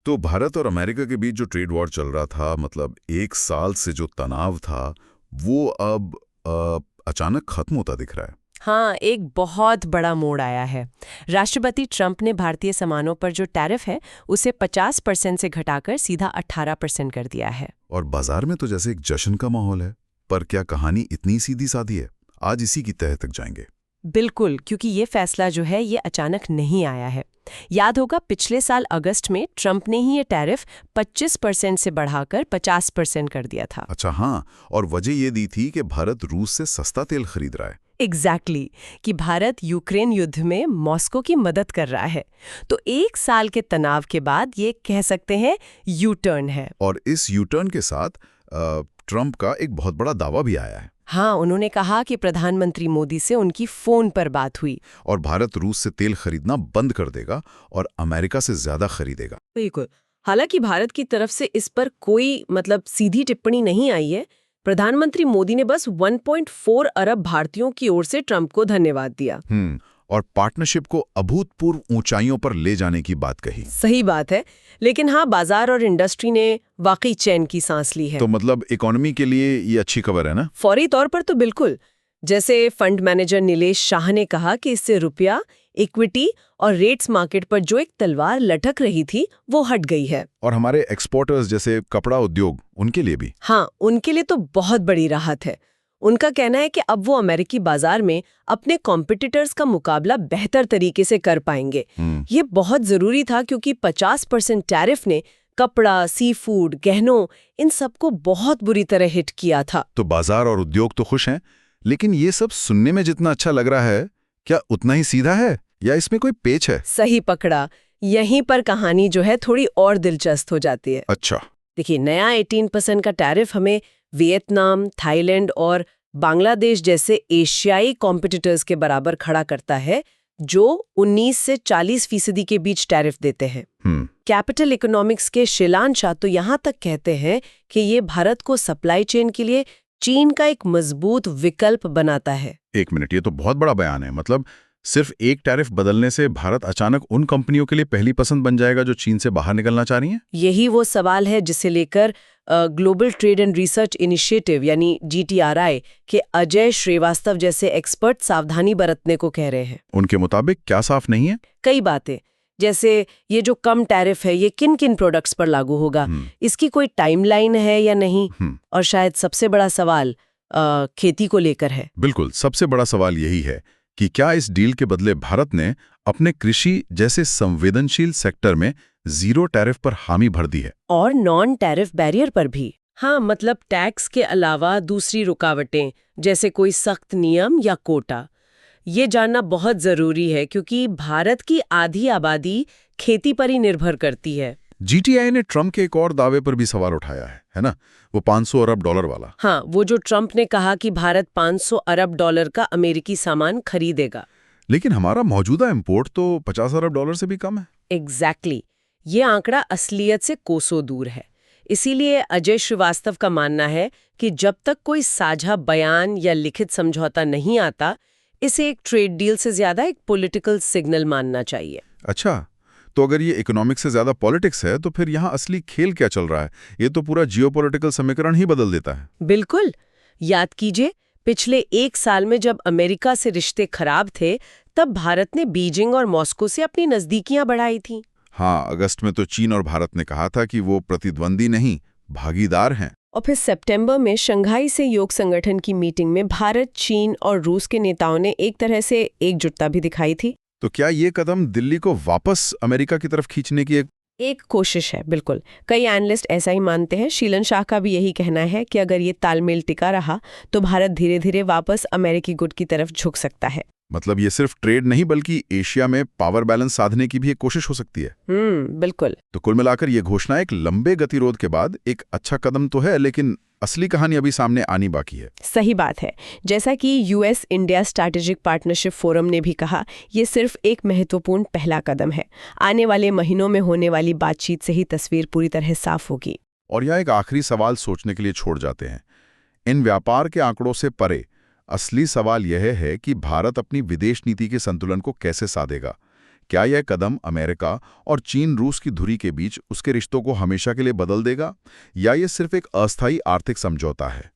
तो भारत और अमेरिका के बीच जो ट्रेड वॉर चल रहा था, मतलब एक साल से जो तनाव था, वो अब अचानक खत्म होता दिख रहा है। हाँ, एक बहुत बड़ा मोड़ आया है। राष्ट्रपति ट्रंप ने भारतीय सामानों पर जो टैरिफ है उसे 50% से घटाकर सीधा 18% कर दिया है। और बाजार में तो जैसे एक जश्न का माहौल है। पर क्या कहानी इतनी सीधी सादी है? आज इसी की तह तक जाएंगे। बिल्कुल, क्योंकि ये फैसला जो है ये अचानक नहीं आया है। याद होगा, पिछले साल अगस्त में ट्रंप ने ही ये टैरिफ 25% से बढ़ाकर 50% कर दिया था। अच्छा, हाँ। और वजह ये दी थी कि भारत रूस से सस्ता तेल खरीद रहा है। एग्जैक्टली कि भारत यूक्रेन युद्ध में मॉस्को की मदद कर रहा है। तो एक साल के तनाव के बाद ये कह सकते हैं यू टर्न है। और इस यू टर्न के साथ ट्रंप का एक बहुत बड़ा दावा भी आया है। हाँ, उन्होंने कहा कि प्रधानमंत्री मोदी से उनकी फोन पर बात हुई और भारत रूस से तेल खरीदना बंद कर देगा और अमेरिका से ज्यादा खरीदेगा। बिल्कुल। हालांकि भारत की तरफ से इस पर कोई सीधी टिप्पणी नहीं आई है। प्रधानमंत्री मोदी ने बस 1.4 अरब भारतीयों की ओर से ट्रंप को धन्यवाद दिया। और पार्टनरशिप को अभूतपूर्व ऊंचाइयों पर ले जाने की बात कही। सही बात है, लेकिन हाँ, बाजार और इंडस्ट्री ने वाकई चैन की सांस ली है। तो मतलब इकोनॉमी के लिए ये अच्छी खबर है ना? फौरी तौर पर तो बिल्कुल। जैसे फंड मैनेजर नीलेश शाह ने कहा कि इससे रुपया, इक्विटी और रेट्स मार्केट पर जो एक तलवार लटक रही थी वो हट गई है। और हमारे एक्सपोर्टर्स जैसे कपड़ा उद्योग, उनके लिए भी? हाँ, उनके लिए तो बहुत बड़ी राहत है। उनका कहना है कि अब वो अमेरिकी बाजार में अपने कॉम्पिटिटर्स का मुकाबला बेहतर तरीके से कर पाएंगे। ये बहुत जरूरी था, क्योंकि 50% टैरिफ ने कपड़ा, सी फूड, गहनों, इन सबको बहुत बुरी तरह हिट किया था। तो बाजार और उद्योग तो खुश हैं, लेकिन ये सब सुनने में जितना अच्छा लग रहा है, क्या उतना ही सीधा है या इसमें कोई पेच है? सही पकड़ा। यहीं पर कहानी जो है थोड़ी और दिलचस्प हो जाती है। अच्छा। देखिए, नया 18% का टैरिफ हमें वियतनाम, थाईलैंड और बांग्लादेश जैसे एशियाई कॉम्पिटिटर्स के बराबर खड़ा करता है, जो 19 से 40% के बीच टैरिफ देते हैं। कैपिटल इकोनॉमिक्स के शिलान शाह तो यहाँ तक कहते हैं कि ये भारत को सप्लाई चेन के लिए चीन का एक मजबूत विकल्प बनाता है। एक मिनट, ये तो बहुत बड़ा बयान है। मतलब सिर्फ एक टैरिफ बदलने से भारत अचानक उन कंपनियों के लिए पहली पसंद बन जाएगा जो चीन से बाहर निकलना चाह रही हैं? यही वो सवाल है जिसे लेकर global trade and research initiative यानी GTRI के अजय श्रीवास्तव जैसे एक्सपर्ट सावधानी बरतने को कह रहे हैं। उनके मुताबिक क्या साफ नहीं है? कई बातें, जैसे ये जो कम टैरिफ है ये किन किन प्रोडक्ट्स पर लागू होगा, इसकी कोई टाइमलाइन है या नहीं, और शायद सबसे बड़ा सवाल खेती को लेकर है। बिल्कुल, सबसे बड़ा सवाल यही है कि क्या इस डील के बदले भारत ने अपने कृषि जैसे संवेदनशील सेक्टर में जीरो टैरिफ पर हामी भर दी है, और नॉन टैरिफ बैरियर पर भी। हाँ, मतलब टैक्स के अलावा दूसरी रुकावटें जैसे कोई सख्त नियम या कोटा। ये जानना बहुत जरूरी है, क्योंकि भारत की आधी आबादी खेती पर ही निर्भर करती है। GTI ने ट्रंप के एक और दावे पर भी सवाल उठाया है ना? वो $500 अरब वाला। हाँ, वो जो ट्रंप ने कहा कि भारत $500 अरब का अमेरिकी सामान खरीदेगा। लेकिन हमारा मौजूदा इंपोर्ट तो $50 अरब से भी कम है। एग्जैक्टली। ये आंकड़ा असलियत से कोसों दूर है। इसीलिए अजय श्रीवास्तव का मानना है कि जब तक कोई साझा बयान या लिखित समझौता नहीं आता, इसे एक ट्रेड डील से ज्यादा एक पॉलिटिकल सिग्नल मानना चाहिए। अच्छा, तो अगर ये इकोनॉमिक्स से ज्यादा पॉलिटिक्स है, तो फिर यहाँ असली खेल क्या चल रहा है? ये तो पूरा जियोपॉलिटिकल समीकरण ही बदल देता है। बिल्कुल। याद कीजिए, पिछले एक साल में जब अमेरिका से रिश्ते खराब थे, तब भारत ने बीजिंग और मॉस्को से अपनी नजदीकियां बढ़ाई थी। हाँ, अगस्त में तो चीन और भारत ने कहा था कि वो प्रतिद्वंदी नहीं, भागीदार हैं। और फिर सितंबर में शंघाई सहयोग संगठन की मीटिंग में भारत, चीन और रूस के नेताओं ने एक तरह से एकजुटता भी दिखाई थी। तो क्या ये कदम दिल्ली को वापस अमेरिका की तरफ खींचने की एक कोशिश है? बिल्कुल, कई एनालिस्ट ऐसा ही मानते हैं। शीलन शाह का भी यही कहना है कि अगर ये तालमेल टिका रहा तो भारत धीरे धीरे वापस अमेरिकी गुट की तरफ झुक सकता है। मतलब ये सिर्फ ट्रेड नहीं, बल्कि एशिया में पावर बैलेंस साधने की भी एक कोशिश हो सकती है। बिल्कुल। तो कुल मिलाकर ये घोषणा एक लंबे गतिरोध के बाद एक अच्छा कदम तो है, लेकिन असली कहानी अभी सामने आनी बाकी है। सही बात है। जैसा कि US India strategic partnership forum ने भी कहा, ये सिर्फ एक महत्वपूर्ण पहला कदम है। आने वाले महीनों में होने वाली बातचीत से ही तस्वीर पूरी तरह साफ होगी। और यहाँ एक आखिरी सवाल सोचने के लिए छोड़ जाते हैं। इन व्यापार के आंकड़ों से परे असली सवाल यह है कि भारत अपनी विदेश नीति के संतुलन को कैसे साधेगा। क्या यह कदम अमेरिका और चीन रूस की धुरी के बीच उसके रिश्तों को हमेशा के लिए बदल देगा, या ये सिर्फ एक अस्थायी आर्थिक समझौता है?